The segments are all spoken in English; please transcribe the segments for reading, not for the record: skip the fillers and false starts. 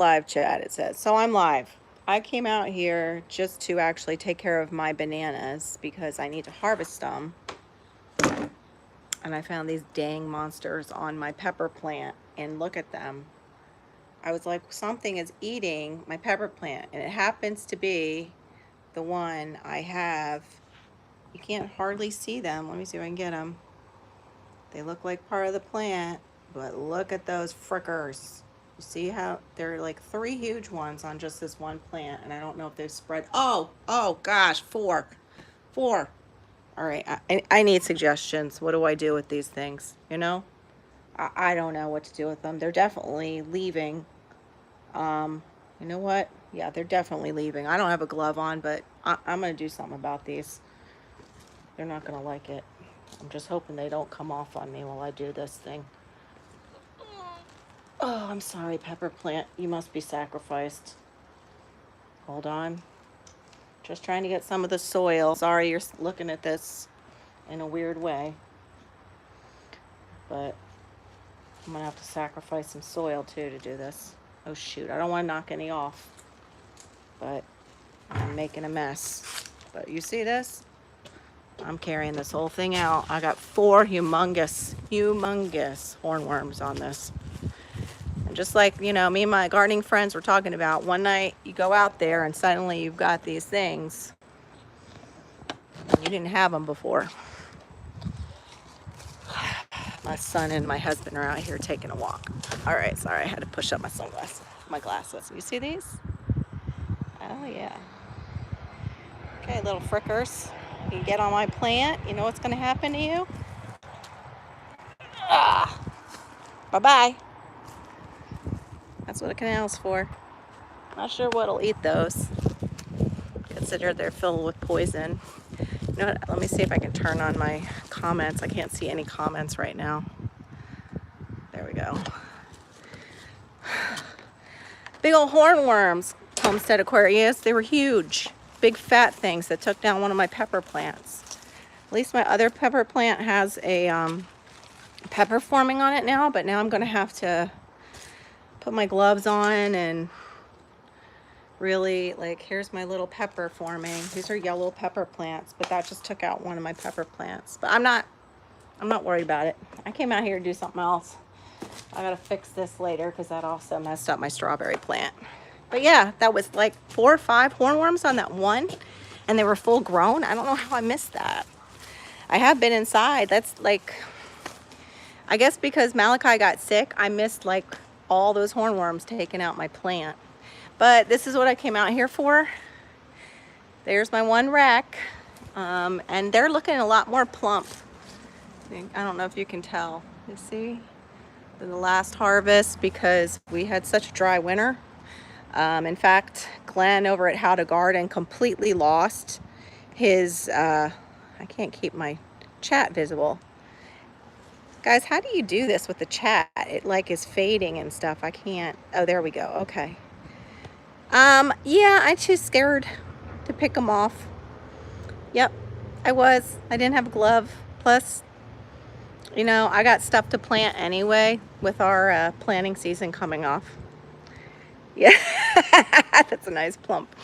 Live chat, it says. So I'm live. I came out here just to actually take care of my bananas because I need to harvest them. And I found these dang monsters on my pepper plant, and look at them. I was like, something is eating my pepper plant, and it happens to be the one I have. You can't hardly see them. Let me see if I can get them. They look like part of the plant, but look at those frickers. You see how there are like 3 huge ones on just this one plant, and I don't know if they've spread. Oh gosh, 4. 4. All right, I need suggestions. What do I do with these things? You know, I don't know what to do with them. They're definitely leaving. You know what? Yeah, they're definitely leaving. I don't have a glove on, but I'm going to do something about these. They're not going to like it. I'm just hoping they don't come off on me while I do this thing. Oh, I'm sorry, pepper plant. You must be sacrificed. Hold on. Just trying to get some of the soil. Sorry you're looking at this in a weird way. But I'm going to have to sacrifice some soil too to do this. Oh shoot, I don't want to knock any off. But I'm making a mess. But you see this? I'm carrying this whole thing out. I got 4 humongous hornworms on this. And just like, you know, me and my gardening friends were talking about, one night you go out there and suddenly you've got these things. You didn't have them before. My son and my husband are out here taking a walk. All right, sorry, I had to push up my glasses. You see these? Oh yeah. Okay, little frickers. You get on my plant, you know what's going to happen to you? Ah, bye-bye. That's what a canal's for. Not sure what'll eat those. Consider they're filled with poison. You know what? Let me see if I can turn on my comments. I can't see any comments right now. There we go. Big old hornworms, Homestead Aquarius. They were huge. Big fat things that took down one of my pepper plants. At least my other pepper plant has a pepper forming on it now, but now I'm going to have to put my gloves on and really, like, here's my little pepper forming. These are yellow pepper plants, but that just took out one of my pepper plants. But I'm not worried about it. I came out here to do something else. I gotta fix this later because that also messed up my strawberry plant. But yeah, that was like 4 or 5 hornworms on that one, and they were full grown. I don't know how I missed that. I have been inside. That's like, I guess because Malachi got sick, I missed like all those hornworms taking out my plant. But this is what I came out here for. There's my one rack, and they're looking a lot more plump. I don't know if you can tell. You see? Than the last harvest because we had such a dry winter. In fact, Glenn over at How to Garden completely lost his, I can't keep my chat visible. Guys, how do you do this with the chat? It like is fading and stuff. I can't. Oh, there we go. Okay. Yeah, I'm too scared to pick them off. Yep, I was. I didn't have a glove. Plus, you know, I got stuff to plant anyway with our planting season coming off. Yeah, that's a nice plump.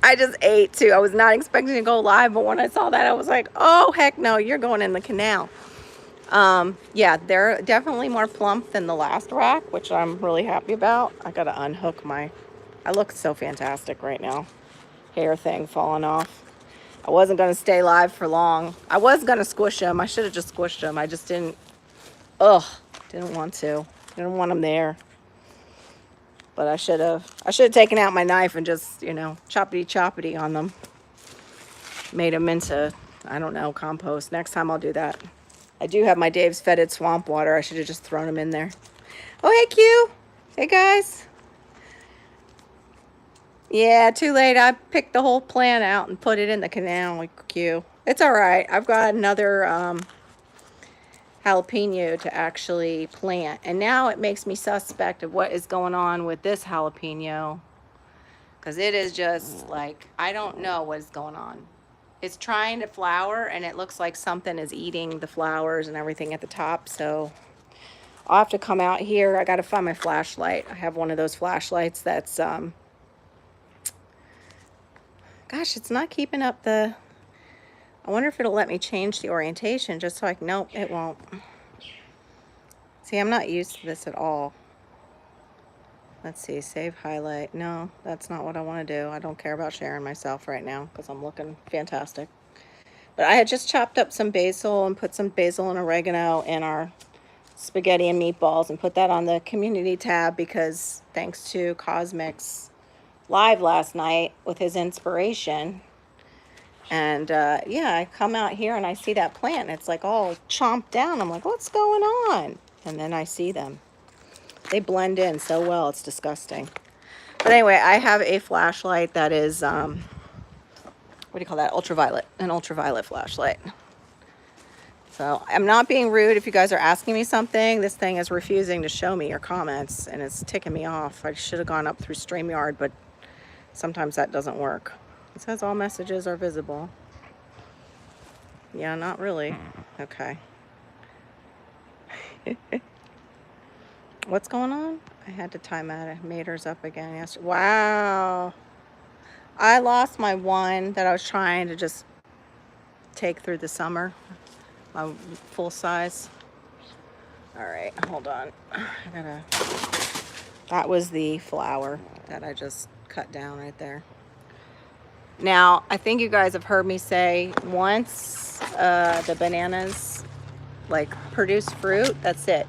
I just ate too. I was not expecting to go live, but when I saw that, I was like, oh, heck no, you're going in the canal. Yeah, they're definitely more plump than the last rack, which I'm really happy about. I got to unhook I look so fantastic right now. Hair thing falling off. I wasn't going to stay live for long. I was going to squish them. I should have just squished them. I just didn't, didn't want to. Didn't want them there. But I should have taken out my knife and just, you know, choppity on them. Made them into, I don't know, compost. Next time I'll do that. I do have my Dave's Fetid Swamp Water. I should have just thrown them in there. Oh, hey, Q. Hey, guys. Yeah, too late. I picked the whole plant out and put it in the canal with Q. It's all right. I've got another jalapeno to actually plant. And now it makes me suspect of what is going on with this jalapeno. Because it is just like, I don't know what is going on. It's trying to flower and it looks like something is eating the flowers and everything at the top. So I'll have to come out here. I got to find my flashlight. I have one of those flashlights that's, gosh, it's not keeping up the, I wonder if it'll let me change the orientation just so I can, nope, it won't. See, I'm not used to this at all. Let's see, save highlight. No, that's not what I want to do. I don't care about sharing myself right now because I'm looking fantastic. But I had just chopped up some basil and put some basil and oregano in our spaghetti and meatballs and put that on the community tab because thanks to Cosmic's live last night with his inspiration. And yeah, I come out here and I see that plant and it's like all chomped down. I'm like, what's going on? And then I see them. They blend in so well, it's disgusting. But anyway, I have a flashlight that is, what do you call that? Ultraviolet, an ultraviolet flashlight. So I'm not being rude if you guys are asking me something. This thing is refusing to show me your comments and it's ticking me off. I should have gone up through StreamYard, but sometimes that doesn't work. It says all messages are visible. Yeah, not really. Okay. What's going on? I had to time out. Maters up again yesterday. Wow. I lost my one that I was trying to just take through the summer. My full size. All right, hold on. That was the flower that I just cut down right there. Now, I think you guys have heard me say once the bananas like produce fruit, that's it.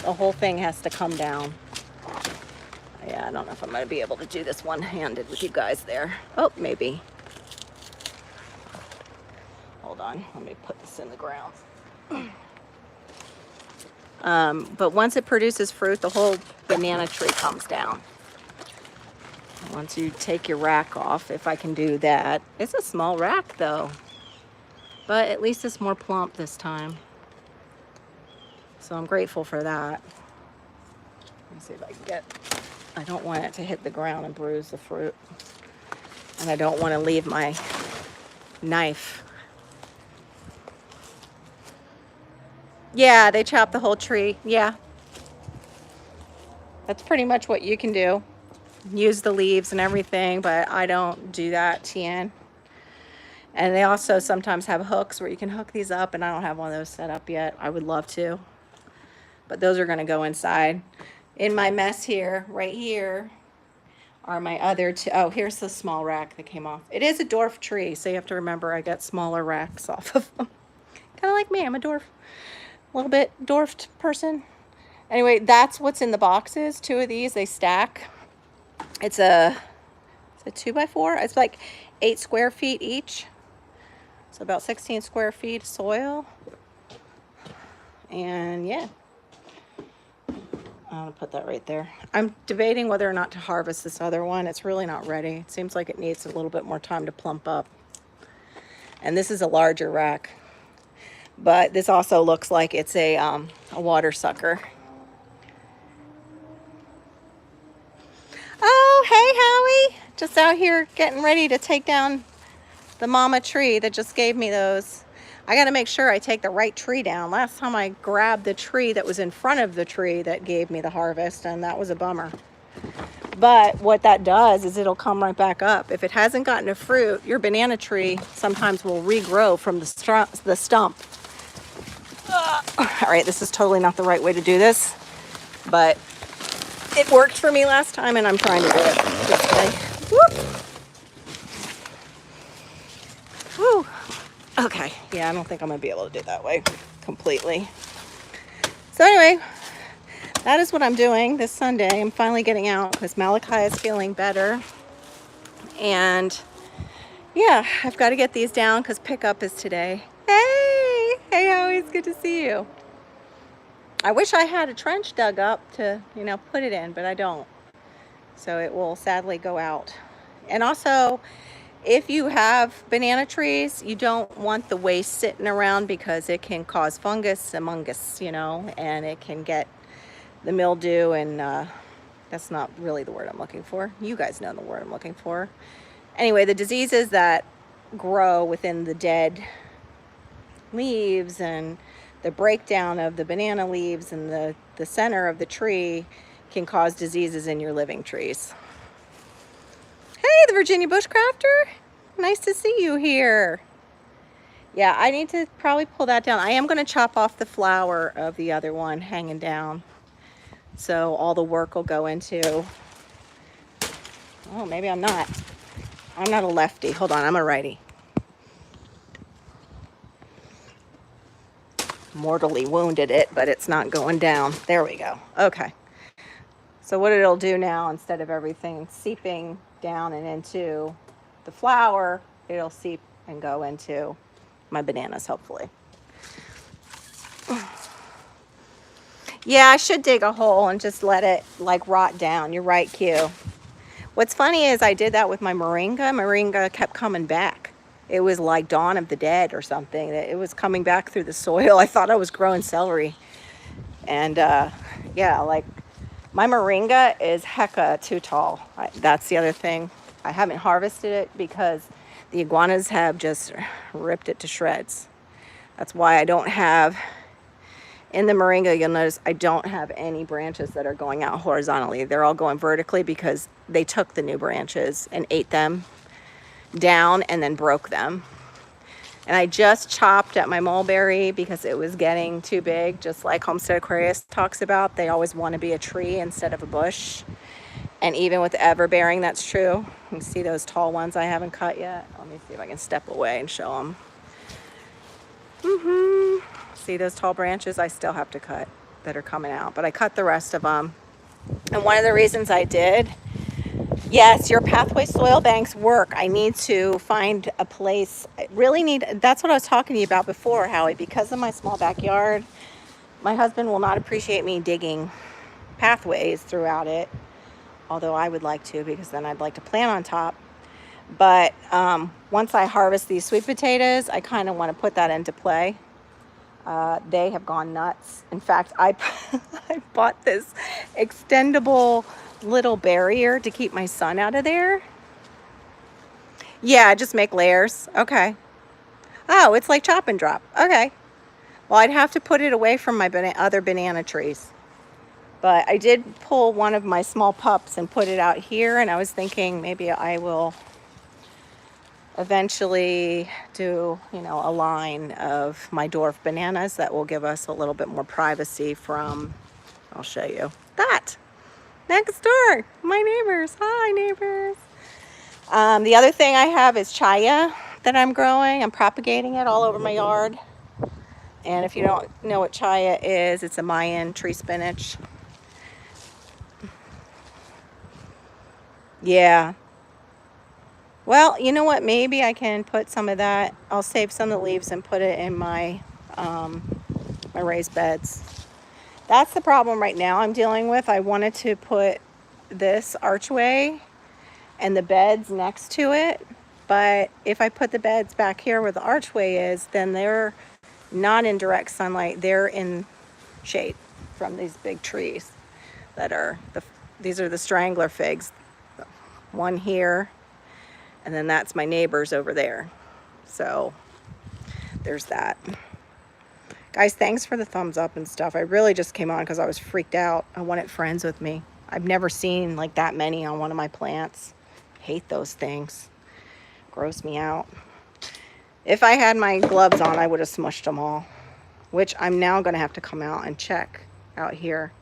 The whole thing has to come down. Yeah, I don't know if I'm going to be able to do this one-handed with you guys there. Oh, maybe. Hold on. Let me put this in the ground. But once it produces fruit, the whole banana tree comes down. Once you take your rack off, if I can do that. It's a small rack, though. But at least it's more plump this time. So I'm grateful for that. Let me see if I can get... I don't want it to hit the ground and bruise the fruit. And I don't want to leave my knife. Yeah, they chopped the whole tree. Yeah. That's pretty much what you can do. Use the leaves and everything, but I don't do that, Tien. And they also sometimes have hooks where you can hook these up, and I don't have one of those set up yet. I would love to. But those are going to go inside. In my mess here, right here, are my other two. Oh, here's the small rack that came off. It is a dwarf tree, so you have to remember I got smaller racks off of them. Kind of like me. I'm a dwarf. A little bit dwarfed person. Anyway, that's what's in the boxes. Two of these, they stack. It's a 2x4. It's like 8 square feet each. So about 16 square feet of soil. And yeah. I'm going to put that right there. I'm debating whether or not to harvest this other one. It's really not ready. It seems like it needs a little bit more time to plump up. And this is a larger rack. But this also looks like it's a water sucker. Oh, hey, Howie. Just out here getting ready to take down the mama tree that just gave me those. I got to make sure I take the right tree down. Last time I grabbed the tree that was in front of the tree that gave me the harvest, and that was a bummer. But what that does is it'll come right back up. If it hasn't gotten a fruit, your banana tree sometimes will regrow from the stump. All right, this is totally not the right way to do this, but it worked for me last time, and I'm trying to do it this way. Whoop. Whew. Okay, yeah, I don't think I'm going to be able to do it that way completely. So anyway, that is what I'm doing this Sunday. I'm finally getting out because Malachi is feeling better. And yeah, I've got to get these down because pickup is today. Hey, Howie, it's good to see you. I wish I had a trench dug up to, put it in, but I don't. So it will sadly go out. And also, if you have banana trees, you don't want the waste sitting around because it can cause fungus, amongus, and it can get the mildew, and that's not really the word I'm looking for. You guys know the word I'm looking for. Anyway, the diseases that grow within the dead leaves and the breakdown of the banana leaves and the center of the tree can cause diseases in your living trees. Hey, the Virginia Bushcrafter. Nice to see you here. Yeah, I need to probably pull that down. I am going to chop off the flower of the other one hanging down. So all the work will go into... Oh, maybe I'm not. I'm not a lefty. Hold on, I'm a righty. Mortally wounded it, but it's not going down. There we go. Okay. So what it'll do now, instead of everything seeping down and into the flower, it'll seep and go into my bananas, hopefully. Yeah, I should dig a hole and just let it like rot down. You're right, Q. What's funny is I did that with my moringa. Moringa kept coming back. It was like Dawn of the Dead or something. It was coming back through the soil. I thought I was growing celery. And yeah, like my moringa is hecka too tall. That's the other thing. I haven't harvested it because the iguanas have just ripped it to shreds. That's why I don't have, in the moringa, you'll notice I don't have any branches that are going out horizontally. They're all going vertically because they took the new branches and ate them down and then broke them. And I just chopped at my mulberry because it was getting too big, just like Homestead Aquarius talks about. They always want to be a tree instead of a bush. And even with everbearing, that's true. You can see those tall ones I haven't cut yet. Let me see if I can step away and show them. See those tall branches I still have to cut that are coming out, but I cut the rest of them. And one of the reasons I did, yes, your pathway soil banks work. I need to find a place. I really need, that's what I was talking to you about before, Howie. Because of my small backyard, my husband will not appreciate me digging pathways throughout it, although I would like to, because then I'd like to plant on top. But once I harvest these sweet potatoes, I kind of want to put that into play. They have gone nuts. In fact, I bought this extendable little barrier to keep my son out of there. Yeah, just make layers. Okay. Oh, it's like chop and drop. Okay. Well, I'd have to put it away from my other banana trees. But I did pull one of my small pups and put it out here, and I was thinking maybe I will eventually do, you know, a line of my dwarf bananas that will give us a little bit more privacy from, I'll show you that next door, my neighbors. Hi, neighbors. The other thing I have is Chaya that I'm growing. I'm propagating it all over my yard. And if you don't know what Chaya is, it's a Mayan tree spinach. Yeah. Well, you know what? Maybe I can put some of that. I'll save some of the leaves and put it in my my raised beds. That's the problem right now I'm dealing with. I wanted to put this archway and the beds next to it, but if I put the beds back here where the archway is, then they're not in direct sunlight. They're in shade from these big trees that are these are the Strangler figs. One here, and then that's my neighbors over there. So there's that. Guys, thanks for the thumbs up and stuff. I really just came on because I was freaked out. I wanted friends with me. I've never seen like that many on one of my plants. Hate those things. Gross me out. If I had my gloves on, I would have smushed them all, which I'm now going to have to come out and check out here.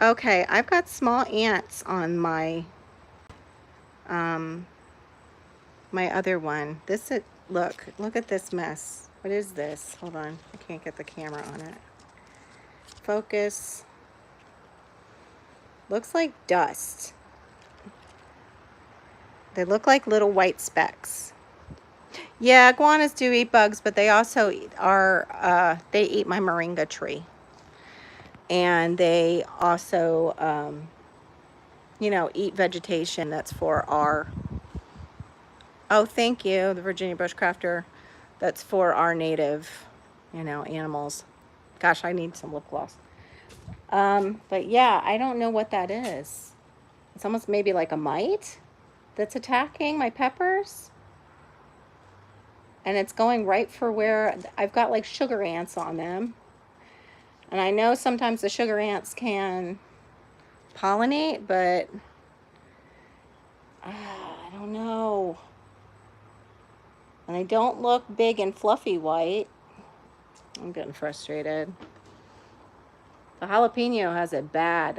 Okay, I've got small ants on my my other one. This is, look at this mess. What is this? Hold on, I can't get the camera on it. Focus. Looks like dust. They look like little white specks. Yeah, iguanas do eat bugs, but they also they eat my moringa tree. And they also, you know, eat vegetation that's for our, oh, thank you, the Virginia Bushcrafter, that's for our native, you know, animals. Gosh, I need some lip gloss. But yeah, I don't know what that is. It's almost maybe like a mite that's attacking my peppers. and it's going right for where I've got like sugar ants on them. And I know sometimes the sugar ants can pollinate, but I don't know. And they don't look big and fluffy white. I'm getting frustrated. The jalapeno has it bad.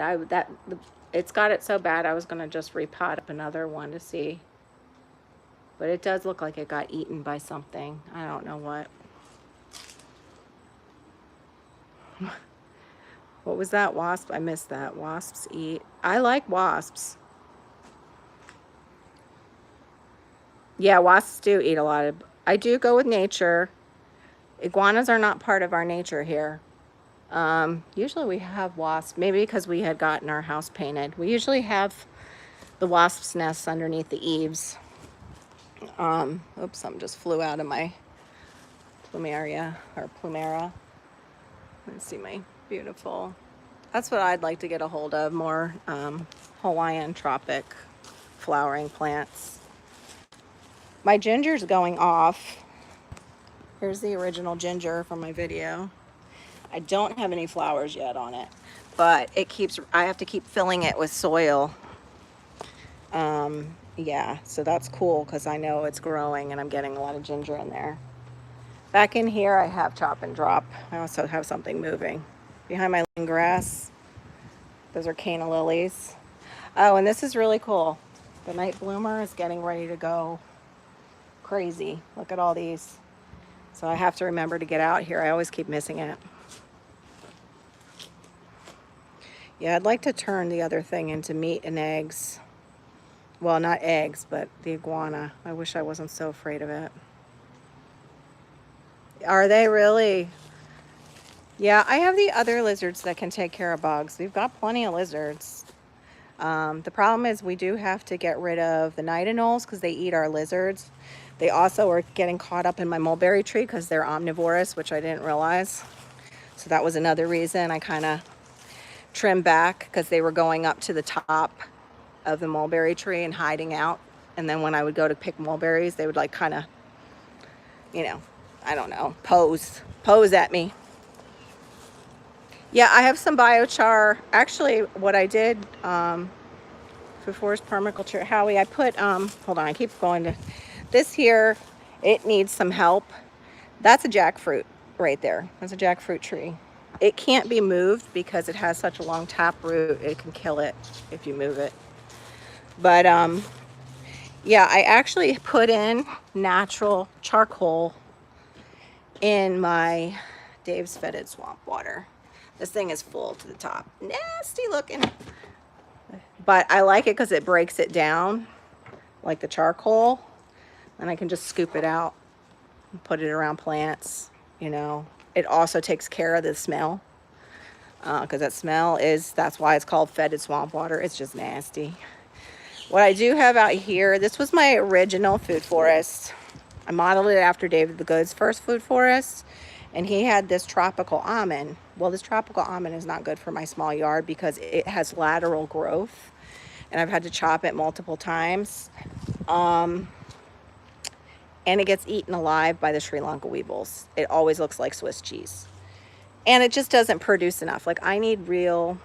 It's got it so bad I was gonna just repot up another one to see. But it does look like it got eaten by something. I don't know what. What was that, wasp? I missed that. Wasps eat. I like wasps. Yeah, wasps do eat a lot of... I do go with nature. Iguanas are not part of our nature here. Usually we have wasps. Maybe because we had gotten our house painted. We usually have the wasps' nests underneath the eaves. Oops, something just flew out of my plumeria, or plumera. Let's see my beautiful... That's what I'd like to get a hold of, more Hawaiian tropic flowering plants. My ginger's going off. Here's the original ginger from my video. I don't have any flowers yet on it, but it keeps... I have to keep filling it with soil. Yeah, so that's cool because I know it's growing and I'm getting a lot of ginger in there. Back in here, I have chop and drop. I also have something moving. Behind my grass, those are canna lilies. Oh, and this is really cool. The night bloomer is getting ready to go crazy. Look at all these. So I have to remember to get out here. I always keep missing it. Yeah, I'd like to turn the other thing into meat and eggs. Well, not eggs, but the iguana. I wish I wasn't so afraid of it. Are they really? Yeah, I have the other lizards that can take care of bugs. We've got plenty of lizards. The problem is we do have to get rid of the night anoles because they eat our lizards. They also are getting caught up in my mulberry tree because they're omnivorous, which I didn't realize. So that was another reason I kind of trimmed back, because they were going up to the top of the mulberry tree and hiding out. And then when I would go to pick mulberries, they would like kind of, you know, I don't know, pose at me. Yeah, I have some biochar. Actually, what I did for forest permaculture, Howie, I put, hold on, I keep going to, this here, it needs some help. That's a jackfruit right there. That's a jackfruit tree. It can't be moved because it has such a long tap root. It can kill it if you move it. But yeah, I actually put in natural charcoal in my Dave's Fetid swamp water. This thing is full to the top. Nasty looking. But I like it because it breaks it down like the charcoal. And I can just scoop it out and put it around plants, you know. It also takes care of the smell. Because that smell is, that's why it's called fetid swamp water. It's just nasty. What I do have out here, this was my original food forest. I modeled it after David the Good's first food forest. And he had this tropical almond. Well, this tropical almond is not good for my small yard because it has lateral growth. And I've had to chop it multiple times. And it gets eaten alive by the Sri Lanka weevils. It always looks like Swiss cheese. And it just doesn't produce enough. Like, I need real,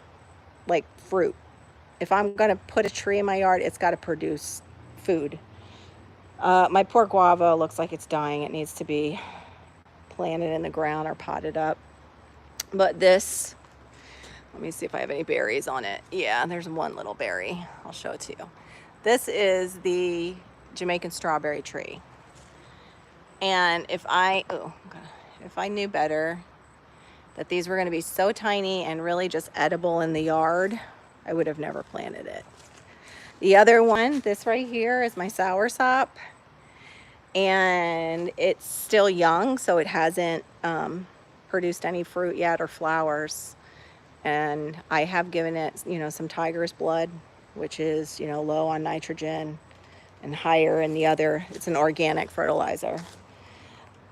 like, fruit. If I'm going to put a tree in my yard, it's got to produce food. My poor guava looks like it's dying. It needs to be planted in the ground or potted up. But this, let me see if I have any berries on it. Yeah, there's one little berry. I'll show it to you. This is the Jamaican Strawberry tree. And if I knew better that these were going to be so tiny and really just edible in the yard, I would have never planted it. The other one, this right here, is my Soursop. And it's still young, so it hasn't produced any fruit yet or flowers. And I have given it, you know, some tiger's blood, which is, you know, low on nitrogen and higher in the other. It's an organic fertilizer.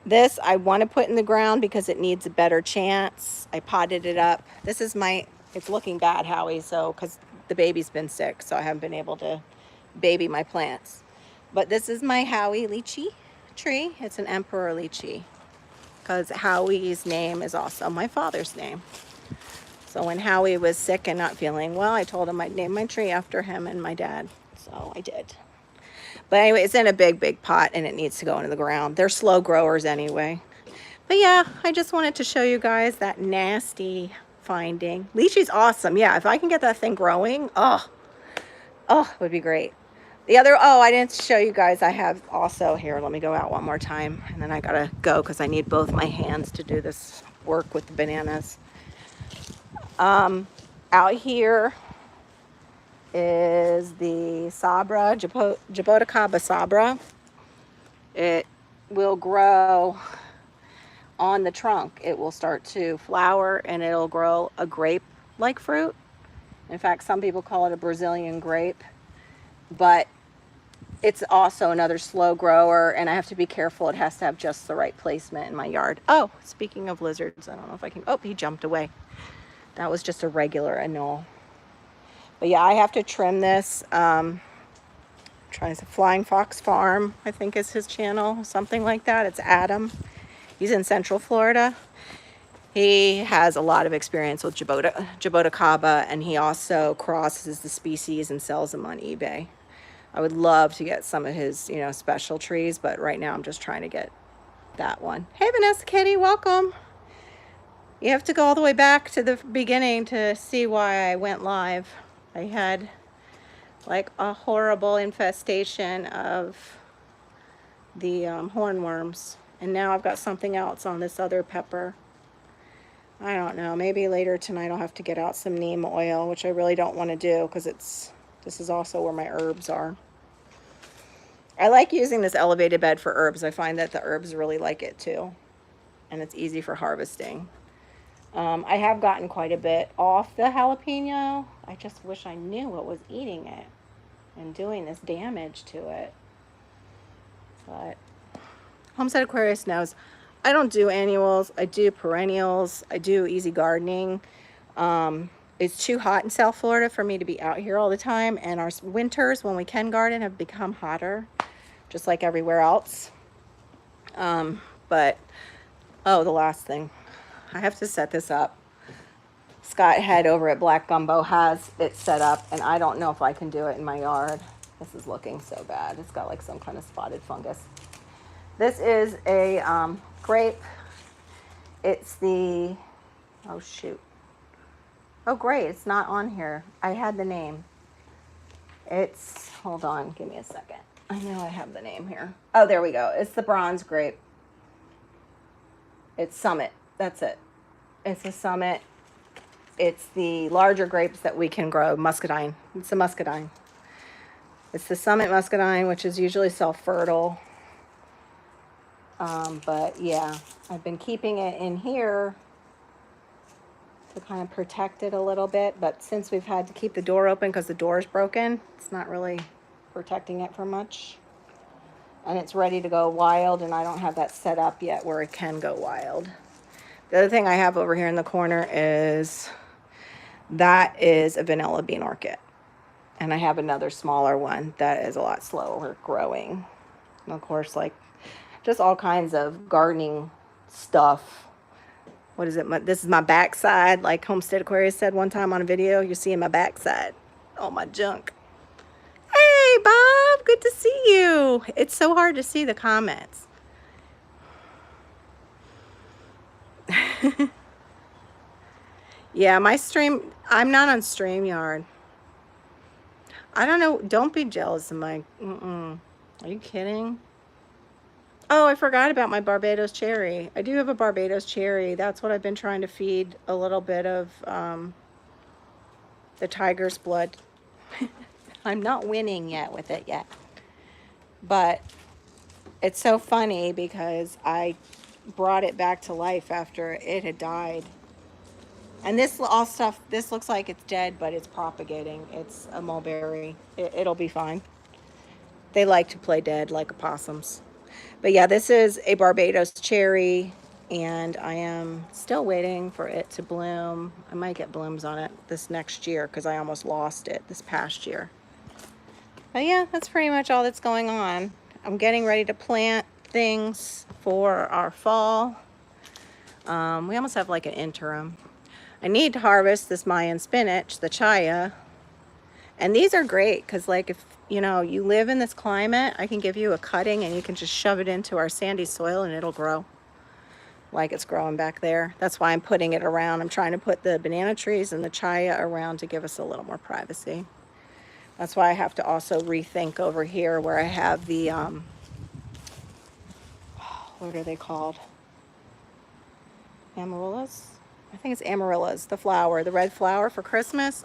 This I want to put in the ground because it needs a better chance. I potted it up. This is my, it's looking bad, Howie, so, because the baby's been sick, so I haven't been able to baby my plants. But this is my Howie lychee. tree. It's an emperor lychee because Howie's name is also my father's name. So when Howie was sick and not feeling well, I told him I'd name my tree after him and my dad. So I did. But anyway, it's in a big, big pot and it needs to go into the ground. They're slow growers anyway. But yeah, I just wanted to show you guys that nasty finding. Lychee's awesome. Yeah, if I can get that thing growing, oh, it would be great. The other, I didn't show you guys. I have also here, let me go out one more time. And then I gotta go because I need both my hands to do this work with the bananas. Out here is the Sabra, Jabota Cabba Sabra. It will grow on the trunk. It will start to flower and it'll grow a grape-like fruit. In fact, some people call it a Brazilian grape, but it's also another slow grower and I have to be careful. It has to have just the right placement in my yard. Oh, speaking of lizards, I don't know if I can, he jumped away. That was just a regular anole. But yeah, I have to trim this. Trying to Flying Fox Farm, I think is his channel, something like that. It's Adam. He's in Central Florida. He has a lot of experience with Jabota Cabba, and he also crosses the species and sells them on eBay. I would love to get some of his, special trees, but right now I'm just trying to get that one. Hey, Vanessa Kitty, welcome. You have to go all the way back to the beginning to see why I went live. I had like a horrible infestation of the hornworms. And now I've got something else on this other pepper. I don't know. Maybe later tonight I'll have to get out some neem oil, which I really don't want to do because this is also where my herbs are. I like using this elevated bed for herbs. I find that the herbs really like it too. And it's easy for harvesting. I have gotten quite a bit off the jalapeno. I just wish I knew what was eating it and doing this damage to it. But Homestead Aquarius knows I don't do annuals. I do perennials. I do easy gardening. It's too hot in South Florida for me to be out here all the time. And our winters, when we can garden, have become hotter, just like everywhere else. But, the last thing. I have to set this up. Scott Head over at Black Gumbo has it set up, and I don't know if I can do it in my yard. This is looking so bad. It's got like some kind of spotted fungus. This is a grape. It's the, oh shoot. Oh great, it's not on here. I had the name. It's, hold on, give me a second. I know I have the name here. Oh, there we go. It's the bronze grape. It's Summit. That's it. It's a Summit. It's the larger grapes that we can grow. Muscadine. It's a Muscadine. It's the Summit Muscadine, which is usually self-fertile. But yeah, I've been keeping it in here to kind of protect it a little bit. But since we've had to keep the door open because the door is broken, it's not really protecting it for much. And it's ready to go wild, and I don't have that set up yet where it can go wild. The other thing I have over here in the corner is a vanilla bean orchid. And I have another smaller one that is a lot slower growing. And of course, like just all kinds of gardening stuff. What is it? This is my backside. Like Homestead Aquarius said one time on a video, you're seeing my backside. All my junk. Hey, Bob, good to see you. It's so hard to see the comments. Yeah, my stream, I'm not on StreamYard. I don't know. Don't be jealous of my, Are you kidding? Oh, I forgot about my Barbados Cherry. I do have a Barbados Cherry. That's what I've been trying to feed a little bit of the tiger's blood. I'm not winning yet with it yet. But it's so funny because I brought it back to life after it had died. And this looks like it's dead, but it's propagating. It's a mulberry. It'll be fine. They like to play dead like opossums. But yeah, this is a Barbados Cherry, and I am still waiting for it to bloom. I might get blooms on it this next year because I almost lost it this past year. But yeah, that's pretty much all that's going on. I'm getting ready to plant things for our fall. We almost have like an interim. I need to harvest this Mayan spinach, the Chaya. And these are great because, like, if you know you live in this climate, I can give you a cutting and you can just shove it into our sandy soil and it'll grow like it's growing back there. That's why I'm putting it around. I'm trying to put the banana trees and the Chaya around to give us a little more privacy. That's why I have to also rethink over here where I have the what are they called? Amarillas? I think it's Amarillas, the flower, the red flower for Christmas.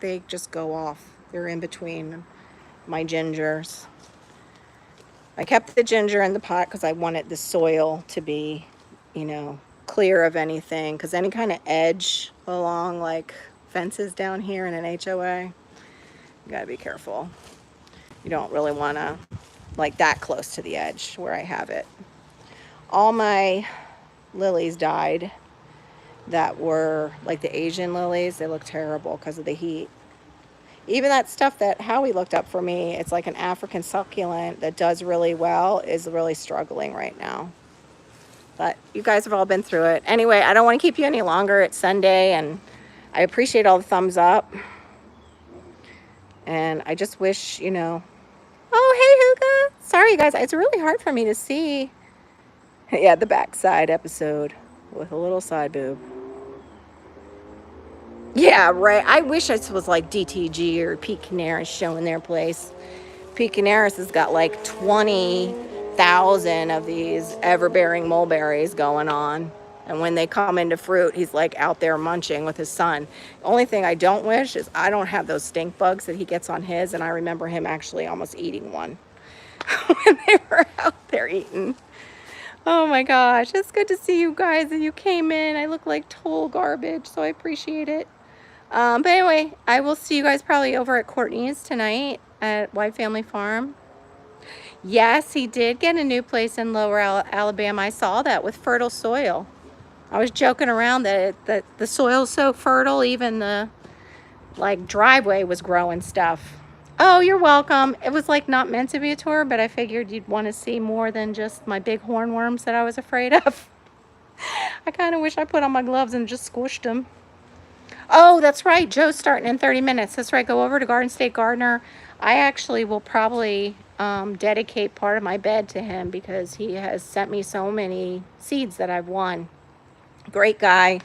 They just go off. They're in between my gingers. I kept the ginger in the pot because I wanted the soil to be, you know, clear of anything. Because any kind of edge along like fences down here in an HOA, you gotta be careful. You don't really want to like that close to the edge where I have it. All my lilies died that were like the Asian lilies. They look terrible because of the heat. Even that stuff that Howie looked up for me, it's like an African succulent that does really well, is really struggling right now. But you guys have all been through it. Anyway, I don't want to keep you any longer. It's Sunday and I appreciate all the thumbs up. And I just wish, you know, oh, hey, Huga. Sorry, you guys. It's really hard for me to see. Yeah, the backside episode with a little side boob. Yeah, right. I wish this was like DTG or Pete Canaris showing their place. Pete Canaris has got like 20,000 of these ever-bearing mulberries going on. And when they come into fruit, he's like out there munching with his son. The only thing I don't wish is I don't have those stink bugs that he gets on his. And I remember him actually almost eating one when they were out there eating. Oh my gosh, it's good to see you guys and you came in. I look like total garbage, so I appreciate it. But anyway, I will see you guys probably over at Courtney's tonight at White Family Farm. Yes, he did get a new place in Lower Alabama. I saw that with fertile soil. I was joking around that the soil's so fertile, even the like driveway was growing stuff. Oh, you're welcome. It was like not meant to be a tour, but I figured you'd want to see more than just my big hornworms that I was afraid of. I kind of wish I put on my gloves and just squished them. Oh, that's right. Joe's starting in 30 minutes. That's right. Go over to Garden State Gardener. I actually will probably dedicate part of my bed to him because he has sent me so many seeds that I've won. Great guy.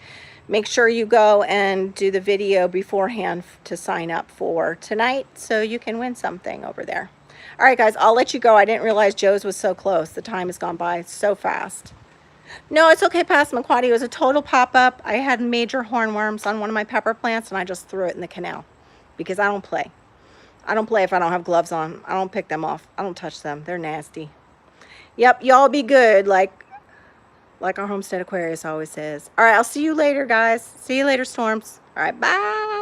Make sure you go and do the video beforehand to sign up for tonight so you can win something over there. All right, guys, I'll let you go. I didn't realize Joe's was so close. The time has gone by so fast. No, it's okay, Passamaquoddy. It was a total pop-up. I had major hornworms on one of my pepper plants, and I just threw it in the canal because I don't play. I don't play if I don't have gloves on. I don't pick them off. I don't touch them. They're nasty. Yep, y'all be good, like our Homestead Aquarius always says. All right, I'll see you later, guys. See you later, Storms. All right, bye.